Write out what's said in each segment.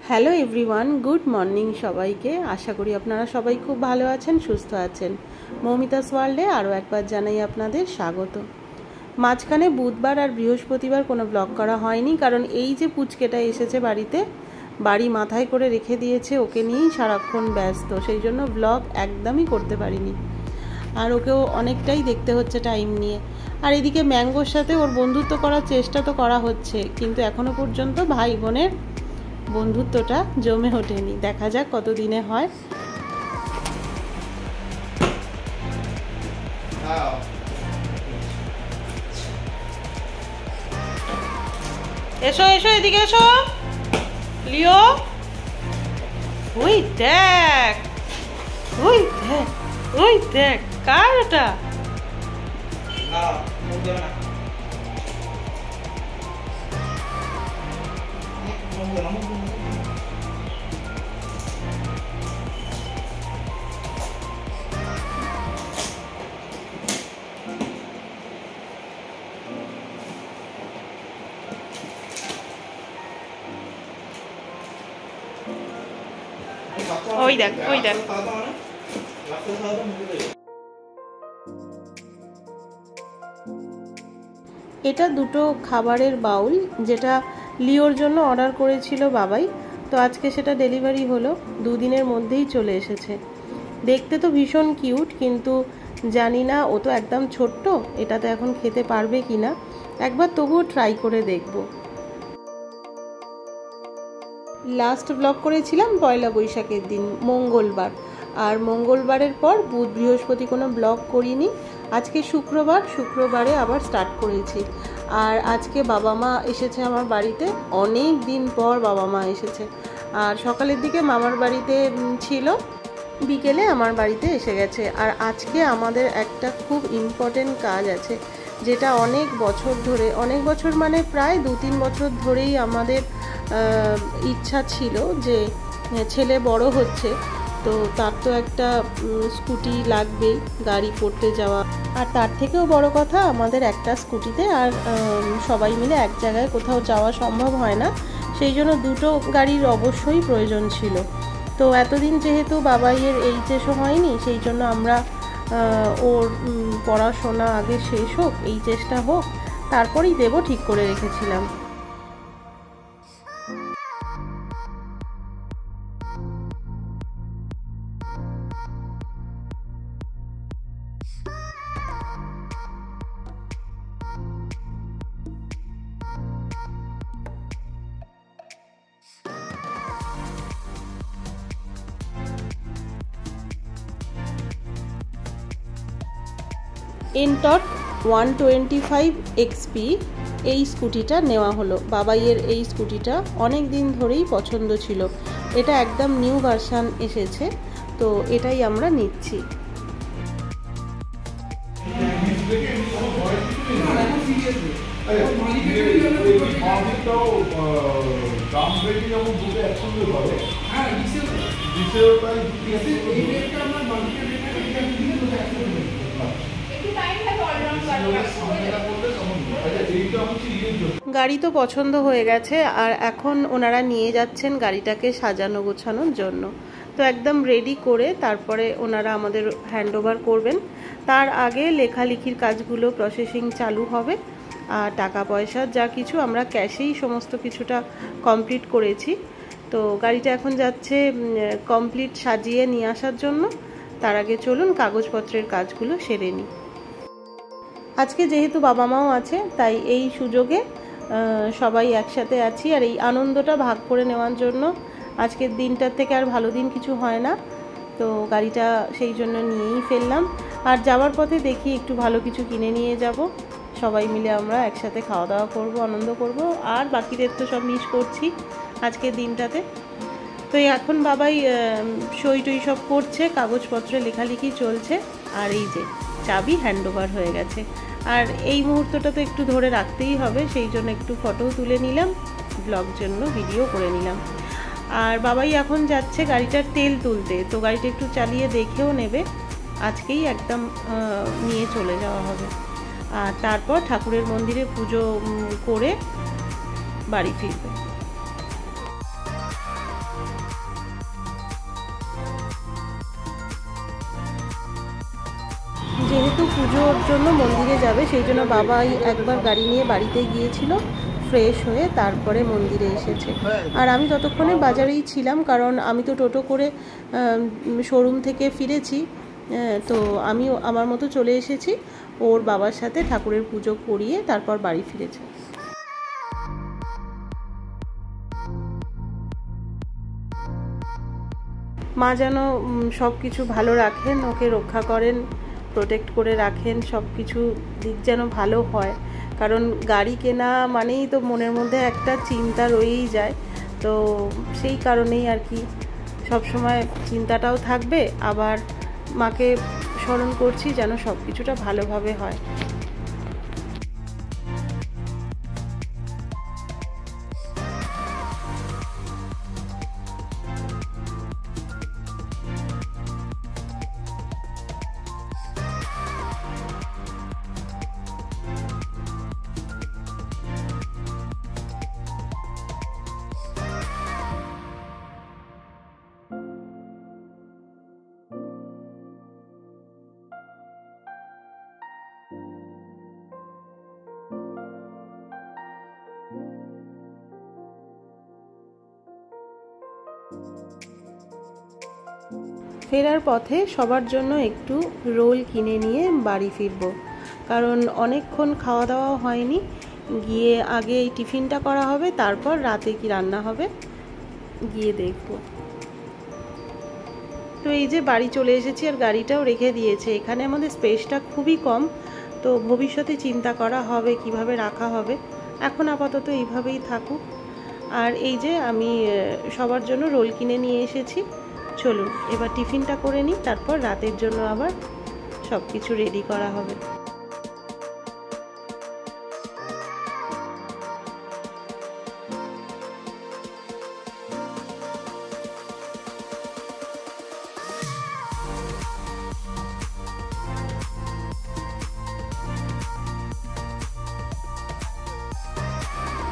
Hello everyone, good morning সবাইকে। আশা করি আপনারা সবাই খুব ভালো আছেন, সুস্থ আছেন। মৌমিতাস ওয়ার্ল্ডে আরও একবার জানাই আপনাদের স্বাগত। মাঝখানে বুধবার আর বৃহস্পতিবার কোনো ব্লগ করা হয়নি, কারণ এই যে পুচকেটা এসেছে বাড়িতে, বাড়ি মাথায় করে রেখে দিয়েছে, ওকে নিয়েই সারাক্ষণ ব্যস্ত, সেই জন্য ব্লগ একদমই করতে পারিনি। আর ওকেও অনেকটাই দেখতে হচ্ছে টাইম নিয়ে। আর এদিকে ম্যাঙ্গোর সাথে ওর বন্ধুত্ব করার চেষ্টা তো করা হচ্ছে, কিন্তু এখনও পর্যন্ত ভাই বোনের বন্ধুত্বটা জমে ওঠেনি। দেখা যাক কতদিনে হয়। এসো এসো, এদিকে এসো লিও। ওই দেখ, ওই দেখ, ওই দেখ, কার ওটা? ওই দেখ, ওই দেখ। এটা দুটো খাবারের বাউল, যেটা লিওর জন্য অর্ডার করেছিল বাবাই। তো আজকে সেটা ডেলিভারি হলো, দুদিনের মধ্যেই চলে এসেছে। দেখতে তো ভীষণ কিউট, কিন্তু জানি না, ও তো একদম ছোট্ট, এটা তো এখন খেতে পারবে কি না। একবার তবুও ট্রাই করে দেখব। লাস্ট ব্লগ করেছিলাম পয়লা বৈশাখের দিন, মঙ্গলবার। আর মঙ্গলবারের পর বুধ বৃহস্পতি কোনো ব্লগ করিনি। আজকে শুক্রবার, শুক্রবারে আবার স্টার্ট করেছি। আর আজকে বাবা মা এসেছে আমার বাড়িতে, অনেক দিন পর বাবা মা এসেছে। আর সকালের দিকে মামার বাড়িতে ছিল, বিকেলে আমার বাড়িতে এসে গেছে। আর আজকে আমাদের একটা খুব ইম্পর্টেন্ট কাজ আছে, যেটা অনেক বছর ধরে, অনেক বছর মানে প্রায় 2-3 বছর ধরেই আমাদের ইচ্ছা ছিল যে ছেলে বড় হচ্ছে, তো তার তো একটা স্কুটি লাগবেই গাড়ি করতে যাওয়া। আর তার থেকেও বড় কথা, আমাদের একটা স্কুটিতে আর সবাই মিলে এক জায়গায় কোথাও যাওয়া সম্ভব হয় না, সেই জন্য দুটো গাড়ির অবশ্যই প্রয়োজন ছিল। তো এতদিন যেহেতু বাবাইয়ের এইচএসও হয়নি, সেই জন্য আমরা ওর পড়াশোনা আগে শেষ হোক, এইচএসটা হোক, তারপরেই দেবো ঠিক করে রেখেছিলাম। এনটর্ক 125 XP এই স্কুটিটা নেওয়া হলো। বাবাইয়ের এই স্কুটিটা অনেক দিন ধরেই পছন্দ ছিল, এটা একদম নিউ ভার্সান এসেছে, তো এটাই আমরা নিচ্ছি। গাড়ি তো পছন্দ হয়ে গেছে, আর এখন ওনারা নিয়ে যাচ্ছেন গাড়িটাকে সাজানো গোছানোর জন্য। তো একদম রেডি করে তারপরে ওনারা আমাদের হ্যান্ড ওভার করবেন। তার আগে লেখালেখির কাজগুলো প্রসেসিং চালু হবে, আর টাকা পয়সা যা কিছু আমরা ক্যাশেই সমস্ত কিছুটা কমপ্লিট করেছি। তো গাড়িটা এখন যাচ্ছে কমপ্লিট সাজিয়ে নিয়ে আসার জন্য। তার আগে চলুন কাগজপত্রের কাজগুলো সেরে নিই। আজকে যেহেতু বাবা মাও আছে, তাই এই সুযোগে সবাই একসাথে আছি, আর এই আনন্দটা ভাগ করে নেওয়ার জন্য। আজকের দিনটার থেকে আর ভালো দিন কিছু হয় না, তো গাড়িটা সেই জন্য নিয়েই ফেললাম। আর যাওয়ার পথে দেখি একটু ভালো কিছু কিনে নিয়ে যাব, সবাই মিলে আমরা একসাথে খাওয়া দাওয়া করব, আনন্দ করব। আর বাকিদের তো সব মিস করছি আজকের দিনটাতে। তো এখন বাবাই সই টই সব করছে, কাগজপত্রে লেখালেখি চলছে। আর এই যে চাবি হ্যান্ড ওভার হয়ে গেছে। আর এই মুহূর্তটা তো একটু ধরে রাখতেই হবে, সেই জন্য একটু ফটোও তুলে নিলাম, ব্লগ জন্য ভিডিও করে নিলাম। আর বাবাই এখন যাচ্ছে গাড়িটার তেল তুলতে, তো গাড়িটা একটু চালিয়ে দেখেও নেবে। আজকেই একদম নিয়ে চলে যাওয়া হবে। আর তারপর ঠাকুরের মন্দিরে পুজো করে বাড়ি ফিরবে। যেহেতু পুজোর জন্য মন্দিরে যাবে, সেই জন্য বাবাই একবার গাড়ি নিয়ে বাড়িতে গিয়েছিল, ফ্রেশ হয়ে তারপরে মন্দিরে এসেছে। আর আমি ততক্ষণে বাজারেই ছিলাম, কারণ আমি তো টোটো করে শোরুম থেকে ফিরেছি, তো আমি আমার মতো চলে এসেছি। ওর বাবার সাথে ঠাকুরের পুজো করিয়ে তারপর বাড়ি ফিরেছে। মা যেন সব কিছু ভালো রাখেন, ওকে রক্ষা করেন, প্রোটেক্ট করে রাখেন, সব কিছু দিক যেন ভালো হয়। কারণ গাড়ি কেনা মানেই তো মনের মধ্যে একটা চিন্তা রয়েই যায়, তো সেই কারণেই আর কি সবসময় চিন্তাটাও থাকবে। আবার মাকে স্মরণ করছি যেন সব কিছুটা ভালোভাবে হয়। ফেরার পথে সবার জন্য একটু রোল কিনে নিয়ে বাড়ি ফিরবো, কারণ অনেকক্ষণ খাওয়া দাওয়া হয়নি। গিয়ে আগে এই টিফিনটা করা হবে, তারপর রাতে কি রান্না হবে গিয়ে দেখব। তো এই যে বাড়ি চলে এসেছি, আর গাড়িটাও রেখে দিয়েছে। এখানে আমাদের স্পেসটা খুবই কম, তো ভবিষ্যতে চিন্তা করা হবে কিভাবে রাখা হবে। এখন আপাতত এইভাবেই থাকুক। আর এই যে আমি সবার জন্য রোল কিনে নিয়ে এসেছি। চলুন এবার টিফিনটা করে নিই, তারপর রাতের জন্য আবার সব কিছু রেডি করা হবে।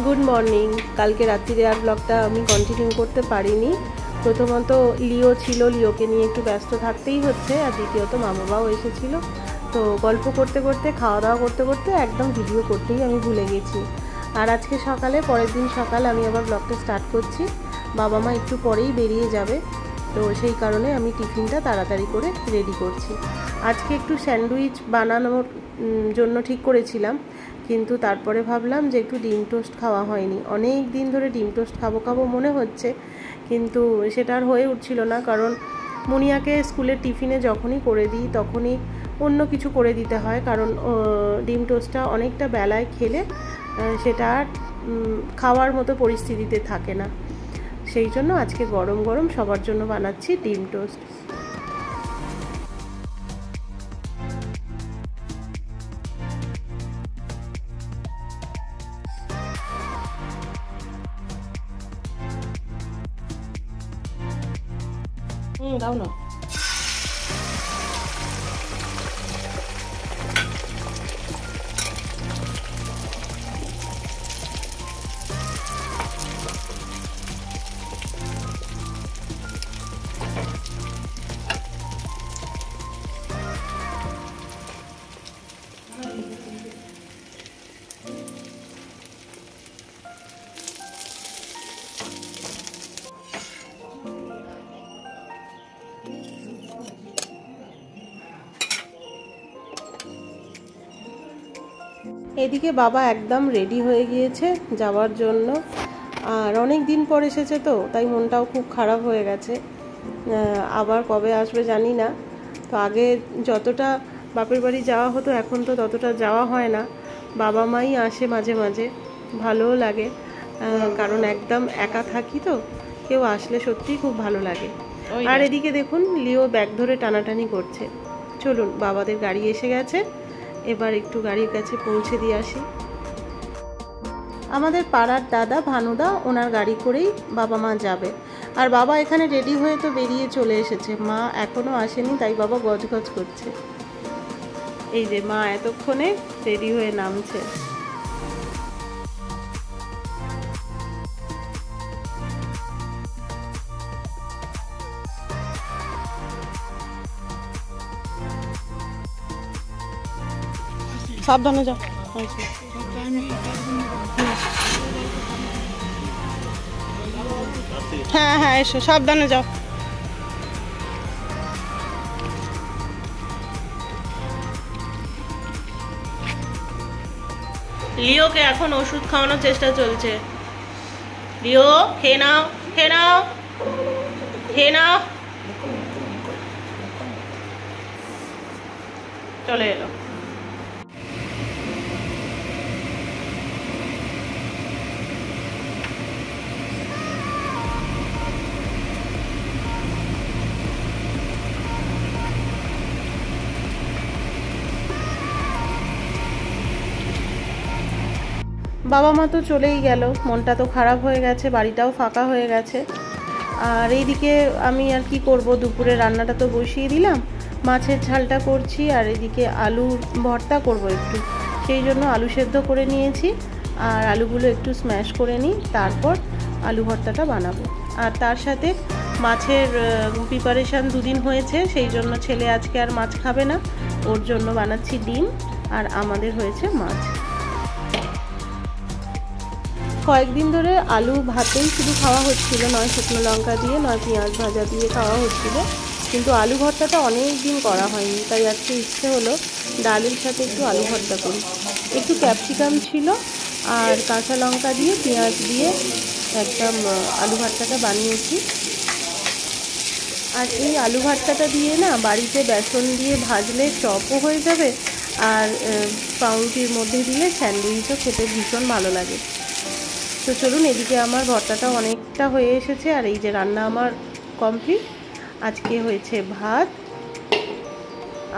Good morning. কালকে রাত্রিরে আর ব্লগটা আমি কন্টিনিউ করতে পারিনি। প্রথমত লিও ছিল, লিওকে নিয়ে একটু ব্যস্ত থাকতেই হচ্ছে, আর দ্বিতীয়ত মা বাবাও এসেছিল। তো গল্প করতে করতে, খাওয়া দাওয়া করতে করতে একদম ভিডিও করতেই আমি ভুলে গেছি। আর আজকে সকালে, পরের দিন সকালে আমি আবার ব্লগটা স্টার্ট করছি। বাবা মা একটু পরেই বেরিয়ে যাবে, তো সেই কারণে আমি টিফিনটা তাড়াতাড়ি করে রেডি করছি। আজকে একটু স্যান্ডউইচ বানানোর জন্য ঠিক করেছিলাম, কিন্তু তারপরে ভাবলাম যে একটু ডিম টোস্ট খাওয়া হয়নি, অনেক দিন ধরে ডিম টোস্ট খাবো খাবো মনে হচ্ছে, কিন্তু সেটা আর হয়ে উঠছিল না। কারণ মুনিয়াকে স্কুলের টিফিনে যখনই করে দিই তখনই অন্য কিছু করে দিতে হয়, কারণ ডিম টোস্টটা অনেকটা বেলায় খেলে সেটা আর খাওয়ার মতো পরিস্থিতিতে থাকে না। সেই জন্য আজকে গরম গরম সবার জন্য বানাচ্ছি ডিম টোস্ট। দাও না। এদিকে বাবা একদম রেডি হয়ে গিয়েছে যাওয়ার জন্য, আর অনেক দিন পর এসেছে তো তাই মনটাও খুব খারাপ হয়ে গেছে। আবার কবে আসবে জানি না। তো আগে যতটা বাপের বাড়ি যাওয়া হতো এখন তো ততটা যাওয়া হয় না। বাবা মাই আসে মাঝে মাঝে, ভালোও লাগে, কারণ একদম একা থাকি তো, কেউ আসলে সত্যিই খুব ভালো লাগে। আর এদিকে দেখুন লিও ব্যাগ ধরে টানাটানি করছে। চলুন বাবাদের গাড়ি এসে গেছে, এবার একটু গাড়ির কাছে পৌঁছে দিয়ে আসি। আমাদের পাড়ার দাদা ভানুদা, ওনার গাড়ি করেই বাবা মা যাবে। আর বাবা এখানে রেডি হয়ে তো বেরিয়ে চলে এসেছে, মা এখনো আসেনি, তাই বাবা গজগজ করছে। এই যে মা এতক্ষণে রেডি হয়ে নামছে। সাবধানে যাও। হ্যাঁ হ্যাঁ এসো, সাবধানে যাও। লিওকে এখন ওষুধ খাওয়ানোর চেষ্টা চলছে। লিও খেয়ে নাও, খেয়ে নাও, খেয়ে নাও। চলে এলো। বাবা মা তো চলেই গেল, মনটা তো খারাপ হয়ে গেছে, বাড়িটাও ফাঁকা হয়ে গেছে। আর এইদিকে আমি আর কি করব, দুপুরে রান্নাটা তো বসিয়ে দিলাম, মাছের ঝালটা করছি, আর এদিকে আলু ভর্তা করব একটু, সেই জন্য আলু সেদ্ধ করে নিয়েছি। আর আলুগুলো একটু স্ম্যাশ করে নিই, তারপর আলু ভর্তাটা বানাবো। আর তার সাথে মাছের প্রিপারেশান দুদিন হয়েছে, সেই জন্য ছেলে আজকে আর মাছ খাবে না, ওর জন্য বানাচ্ছি ডিম, আর আমাদের হয়েছে মাছ। কয়েকদিন ধরে আলু ভাতেই শুধু খাওয়া হচ্ছিল, নয় শুকনো লঙ্কা দিয়ে, নয় পেঁয়াজ ভাজা দিয়ে খাওয়া হচ্ছিল, কিন্তু আলু ভর্তাটা অনেক দিন করা হয়নি, তাই আজকে ইচ্ছে হলো ডালের সাথে একটু আলু ভর্তা করি। একটু ক্যাপসিকাম ছিল আর কাঁচা লঙ্কা দিয়ে পেঁয়াজ দিয়ে একদম আলু ভর্তাটা বানিয়েছি। আর এই আলু ভর্তাটা দিয়ে না বাড়িতে বেসন দিয়ে ভাজলে চপও হয়ে যাবে, আর পাউরুটির মধ্যে দিলে স্যান্ডউইচও খেতে ভীষণ ভালো লাগে। তো চলুন, এদিকে আমার ভর্তাটা অনেকটা হয়ে এসেছে, আর এই যে রান্না আমার কমপ্লিট। আজকে হয়েছে ভাত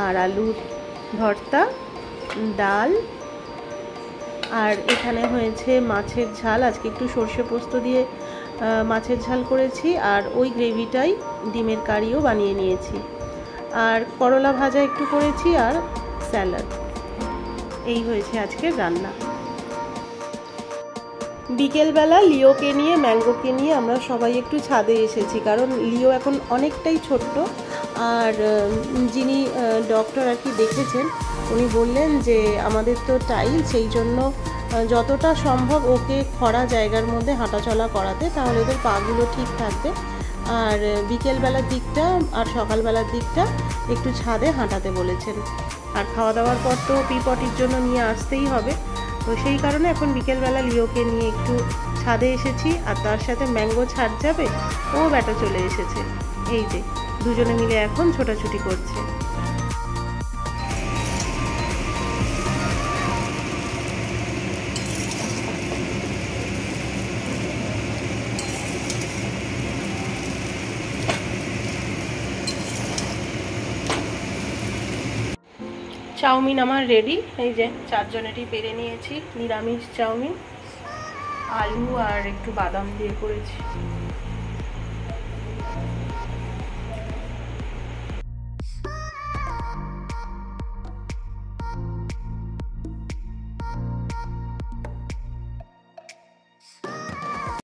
আর আলুর ভর্তা, ডাল, আর এখানে হয়েছে মাছের ঝাল। আজকে একটু সর্ষে পোস্ত দিয়ে মাছের ঝাল করেছি, আর ওই গ্রেভিটাই ডিমের কারিও বানিয়ে নিয়েছি, আর করলা ভাজা একটু করেছি, আর স্যালাড। এই হয়েছে আজকের রান্না। বিকেলবেলা লিওকে নিয়ে, ম্যাঙ্গোকে নিয়ে আমরা সবাই একটু ছাদে এসেছি, কারণ লিও এখন অনেকটাই ছোট্ট। আর যিনি ডক্টর আর কি দেখেছেন, উনি বললেন যে আমাদের তো টাইল, সেই জন্য যতটা সম্ভব ওকে খরা জায়গার মধ্যে হাঁটাচলা করাতে, তাহলে ওদের পাগুলো ঠিক থাকবে। আর বিকেলবেলার দিকটা আর সকালবেলার দিকটা একটু ছাদে হাঁটাতে বলেছেন। আর খাওয়া দাওয়ার পর তো পিপটির জন্য নিয়ে আসতেই হবে, তো সেই কারণে এখন বিকেলবেলা লিওকে নিয়ে একটু ছাদে এসেছি। আর তার সাথে ম্যাঙ্গো ছাদ যাবে, ও ব্যাটা চলে এসেছে। এই যে দুজনে মিলে এখন ছোটাছুটি করছে। চাউমিন আমার রেডি, এই যে চারজনেরই পেরে নিয়েছি। নিরামিষ চাউমিন, আলু আর একটু বাদাম দিয়ে করেছি।